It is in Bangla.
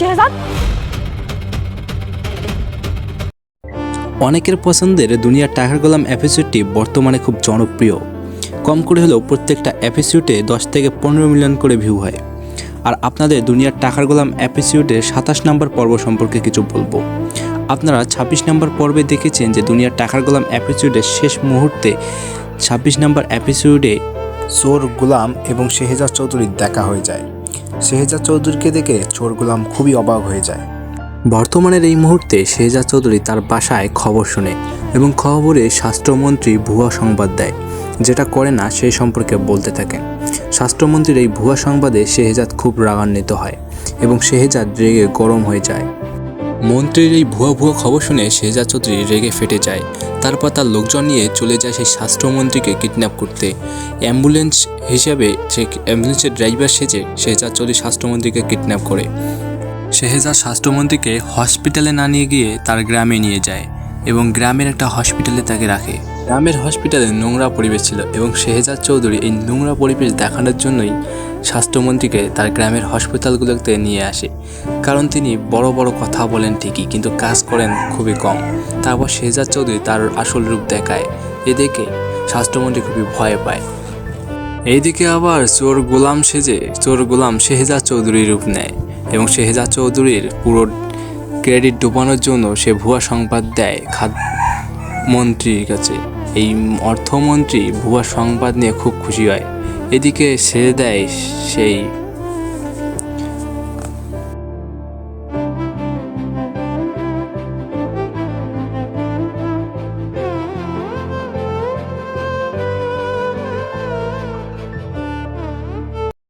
শেহজাদ, অনেকের পছন্দের দুনিয়ার টাকার গোলাম এপিসোডটি বর্তমানে খুব জনপ্রিয়। কম করে হলেও প্রত্যেকটা এপিসোডে 10 থেকে 15 মিলিয়ন করে ভিউ হয়। আর আপনাদের দুনিয়ার টাকার গোলাম এপিসোডের 27 নম্বর পর্ব সম্পর্কে কিছু বলবো। আপনারা 26 নম্বর পর্বে দেখেছেন যে দুনিয়ার টাকার গোলাম এপিসোডের শেষ মুহূর্তে 26 নম্বর এপিসোডে চোর গোলাম এবং শেহজাদ চৌধুরীর দেখা হয়ে যায়। শেহজাদ চৌধুরীকে দেখে চোর গোলাম খুবই অবাক হয়ে যায়। বর্তমানের এই মুহূর্তে শেহজাদ চৌধুরী তার বাসায় খবর শোনে এবং খবরে স্বাস্থ্যমন্ত্রী ভুয়া সংবাদ দেয়, যেটা করে না সেই সম্পর্কে বলতে থাকেন। স্বাস্থ্যমন্ত্রীর এই ভুয়া সংবাদে শেহজাদ খুব রাগান্বিত হয় এবং শেহজাদ রেগে গরম হয়ে যায়। মন্ত্রীর এই ভুয়া খবর শুনে শেহজাদ চৌধুরী রেগে ফেটে যায়। তারপর তার লোকজন নিয়ে চলে যায় সেই স্বাস্থ্যমন্ত্রীকে কিডন্যাপ করতে। অ্যাম্বুলেন্স হিসাবে সে অ্যাম্বুলেন্সের ড্রাইভার সেজে শেহজাদ চৌধুরী স্বাস্থ্যমন্ত্রীকে কিডন্যাপ করে। শেহজাদ স্বাস্থ্যমন্ত্রীকে হসপিটালে না নিয়ে গিয়ে তার গ্রামে নিয়ে যায় এবং গ্রামের একটা হসপিটালে তাকে রাখে। গ্রামের হসপিটালে নোংরা পরিবেশ ছিল এবং শেহজাদ চৌধুরী এই নোংরা পরিবেশ দেখানোর জন্যই স্বাস্থ্যমন্ত্রীকে তার গ্রামের হসপিটালগুলোতে নিয়ে আসে। কারণ তিনি বড় বড় কথা বলেন ঠিকই, কিন্তু কাজ করেন খুবই কম। তারপর শেহজাদ চৌধুরী তার আসল রূপ দেখায়। এদিকে স্বাস্থ্যমন্ত্রী খুবই ভয় পায়। এইদিকে আবার চোর গোলাম শেহজাদ চৌধুরীর রূপ নেয় এবং শেহজাদ চৌধুরীর পুরো ক্রেডিট ডুবানোর জন্য সে ভুয়া সংবাদ দেয় মন্ত্রীর কাছে। এই অর্থমন্ত্রী ভুয়া সংবাদ নিয়ে খুব খুশি হয়। এদিকে ছেড়ে দেয় সেই